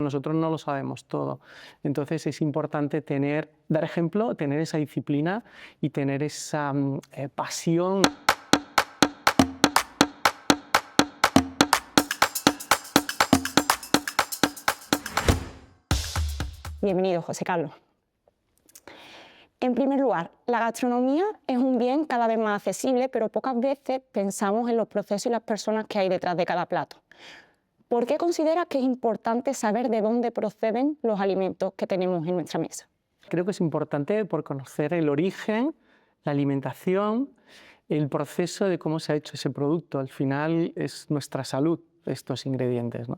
nosotros no lo sabemos todo. Entonces es importante dar ejemplo, tener esa disciplina y tener esa pasión. Bienvenido, José Carlos. En primer lugar, la gastronomía es un bien cada vez más accesible, pero pocas veces pensamos en los procesos y las personas que hay detrás de cada plato. ¿Por qué consideras que es importante saber de dónde proceden los alimentos que tenemos en nuestra mesa? Creo que es importante por conocer el origen, la alimentación, el proceso de cómo se ha hecho ese producto. Al final es nuestra salud, estos ingredientes, ¿no?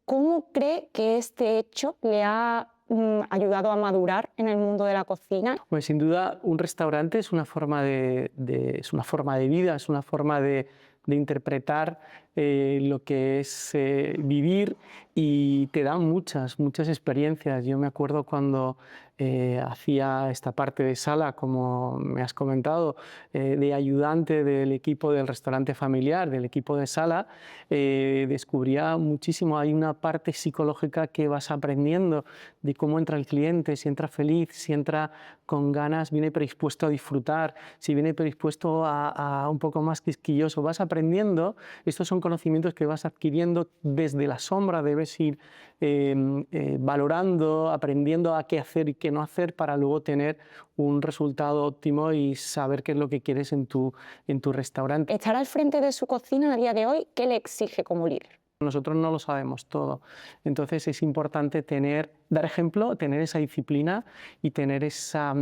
¿Cómo cree que este hecho le ha ayudado a madurar en el mundo de la cocina? Pues sin duda un restaurante es una forma de vida, es una forma de interpretar lo que es vivir, y te dan muchas experiencias. Yo me acuerdo cuando hacía esta parte de sala, como me has comentado, de ayudante del equipo del restaurante familiar, del equipo de sala, descubría muchísimo. Hay una parte psicológica que vas aprendiendo de cómo entra el cliente, si entra feliz, si entra con ganas, viene predispuesto a disfrutar, si viene predispuesto a un poco más quisquilloso. Vas aprendiendo. Estos son conocimientos que vas adquiriendo desde la sombra. Debes ir valorando, aprendiendo a qué hacer y qué no hacer para luego tener un resultado óptimo y saber qué es lo que quieres en tu restaurante. Estar al frente de su cocina a día de hoy, ¿qué le exige como líder? Nosotros no lo sabemos todo, entonces es importante dar ejemplo, tener esa disciplina y tener esa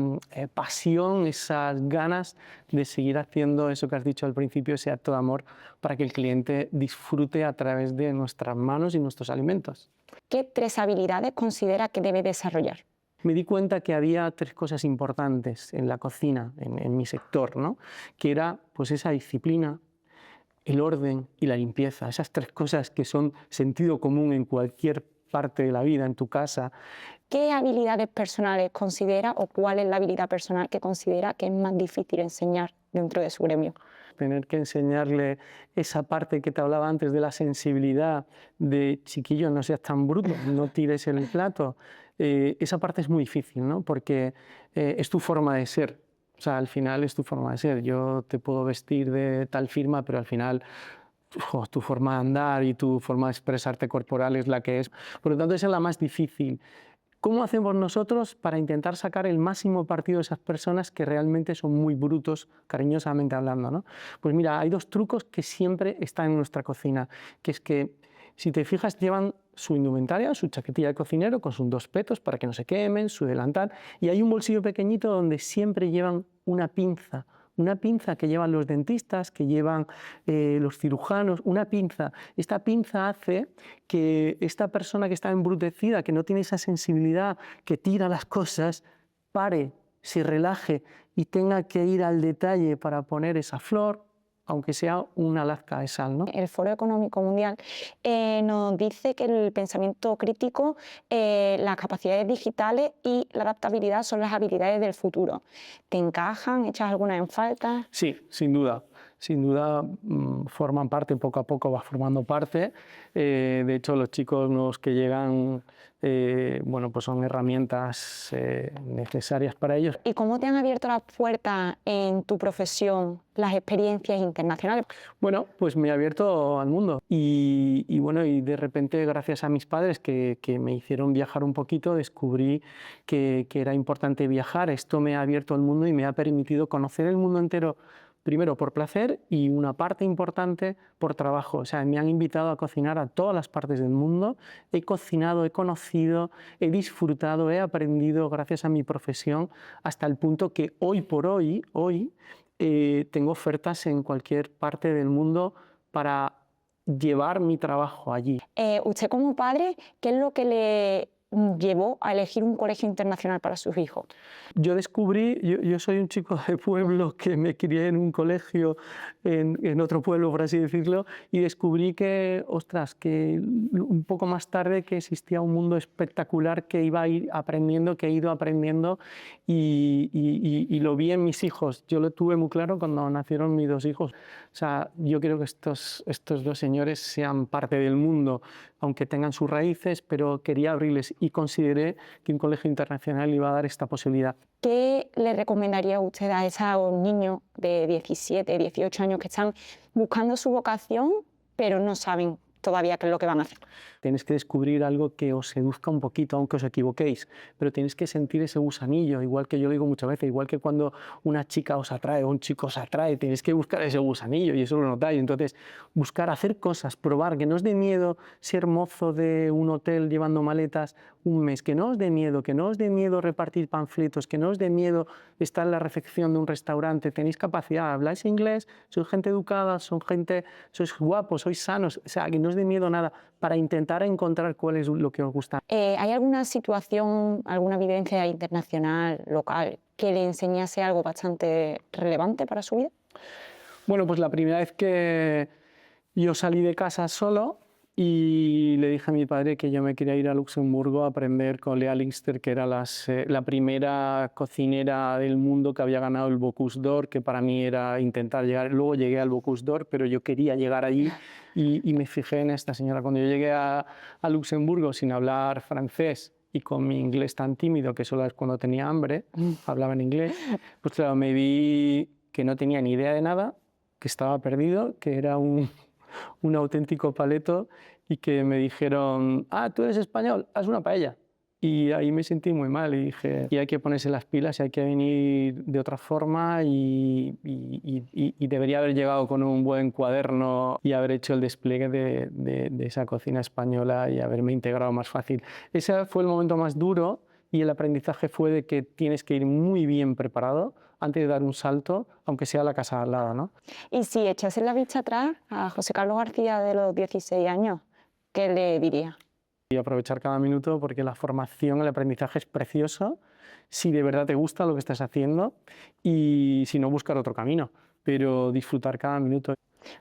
pasión, esas ganas de seguir haciendo eso que has dicho al principio, ese acto de amor, para que el cliente disfrute a través de nuestras manos y nuestros alimentos. ¿Qué 3 habilidades considera que debe desarrollar? Me di cuenta que había 3 cosas importantes en la cocina, en mi sector, ¿no? Que era pues esa disciplina, el orden y la limpieza. Esas 3 cosas que son sentido común en cualquier parte de la vida, en tu casa. ¿Qué habilidades personales considera, o cuál es la habilidad personal que considera que es más difícil enseñar dentro de su gremio? Tener que enseñarle esa parte que te hablaba antes de la sensibilidad, de chiquillo, no seas tan bruto, no tires el plato. Esa parte es muy difícil, ¿no? Porque es tu forma de ser. O sea, al final es tu forma de ser. Yo te puedo vestir de tal firma, pero al final tu forma de andar y tu forma de expresarte corporal es la que es. Por lo tanto, esa es la más difícil. ¿Cómo hacemos nosotros para intentar sacar el máximo partido de esas personas que realmente son muy brutos, cariñosamente hablando, ¿no? Pues mira, hay 2 trucos que siempre están en nuestra cocina, que es que, si te fijas, llevan su indumentaria, su chaquetilla de cocinero con sus 2 petos para que no se quemen, su delantal, y hay un bolsillo pequeñito donde siempre llevan una pinza que llevan los dentistas, que llevan los cirujanos, una pinza. Esta pinza hace que esta persona que está embrutecida, que no tiene esa sensibilidad, que tira las cosas, pare, se relaje y tenga que ir al detalle para poner esa flor, aunque sea una lasca de sal, ¿no? El Foro Económico Mundial nos dice que el pensamiento crítico, las capacidades digitales y la adaptabilidad son las habilidades del futuro. ¿Te encajan? ¿Echas alguna en falta? Sí, sin duda. Sin duda forman parte, poco a poco va formando parte. De hecho, los chicos nuevos que llegan, bueno, pues son herramientas necesarias para ellos. ¿Y cómo te han abierto las puertas en tu profesión las experiencias internacionales? Bueno, pues me he abierto al mundo y bueno, y de repente, gracias a mis padres que me hicieron viajar un poquito, descubrí que era importante viajar. Esto me ha abierto al mundo y me ha permitido conocer el mundo entero, primero por placer y una parte importante por trabajo. O sea, me han invitado a cocinar a todas las partes del mundo. He cocinado, he conocido, he disfrutado, he aprendido gracias a mi profesión, hasta el punto que hoy por hoy, tengo ofertas en cualquier parte del mundo para llevar mi trabajo allí. Usted como padre, ¿qué es lo que le llevó a elegir un colegio internacional para sus hijos? Yo descubrí, yo soy un chico de pueblo que me crié en un colegio, en otro pueblo, por así decirlo, y descubrí que, ostras, que un poco más tarde que existía un mundo espectacular que iba a ir aprendiendo, que he ido aprendiendo y lo vi en mis hijos. Yo lo tuve muy claro cuando nacieron mis dos hijos. O sea, yo quiero que estos dos señores sean parte del mundo, aunque tengan sus raíces, pero quería abrirles y consideré que un colegio internacional iba a dar esta posibilidad. ¿Qué le recomendaría usted a esos niños de 17, 18 años que están buscando su vocación, pero no saben todavía qué es lo que van a hacer? Tenéis que descubrir algo que os seduzca un poquito, aunque os equivoquéis, pero tenéis que sentir ese gusanillo, igual que yo lo digo muchas veces, igual que cuando una chica os atrae o un chico os atrae, tenéis que buscar ese gusanillo y eso lo notáis. Entonces, buscar hacer cosas, probar, que no os dé miedo ser mozo de un hotel llevando maletas un mes, que no os dé miedo repartir panfletos, que no os dé miedo estar en la recepción de un restaurante, tenéis capacidad, habláis inglés, sois gente educada, sois guapos, sois sanos, o sea, que no os dé miedo nada, para intentar encontrar cuál es lo que os gusta. ¿Hay alguna situación, alguna vivencia internacional, local, que le enseñase algo bastante relevante para su vida? Bueno, pues la primera vez que yo salí de casa solo y le dije a mi padre que yo me quería ir a Luxemburgo a aprender con Lea Lingster, que era la primera cocinera del mundo que había ganado el Bocuse d'Or, que para mí era intentar llegar. Luego llegué al Bocuse d'Or, pero yo quería llegar allí y me fijé en esta señora. Cuando yo llegué a Luxemburgo sin hablar francés y con mi inglés tan tímido, que solo es cuando tenía hambre, hablaba en inglés, pues claro, me vi que no tenía ni idea de nada, que estaba perdido, que era un auténtico paleto y que me dijeron, tú eres español, haz una paella. Y ahí me sentí muy mal y dije, y hay que ponerse las pilas y hay que venir de otra forma y debería haber llegado con un buen cuaderno y haber hecho el despliegue de esa cocina española y haberme integrado más fácil. Ese fue el momento más duro y el aprendizaje fue de que tienes que ir muy bien preparado antes de dar un salto, aunque sea a la casa al lado, ¿no? Y si echase la vista atrás a José Carlos García de los 16 años, ¿qué le diría? Y aprovechar cada minuto porque la formación, el aprendizaje es precioso, si de verdad te gusta lo que estás haciendo y si no, buscar otro camino, pero disfrutar cada minuto.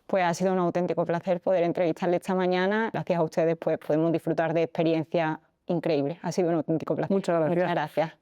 Pues ha sido un auténtico placer poder entrevistarle esta mañana. Gracias a ustedes pues podemos disfrutar de experiencias increíbles. Ha sido un auténtico placer. Muchas gracias. Muchas gracias.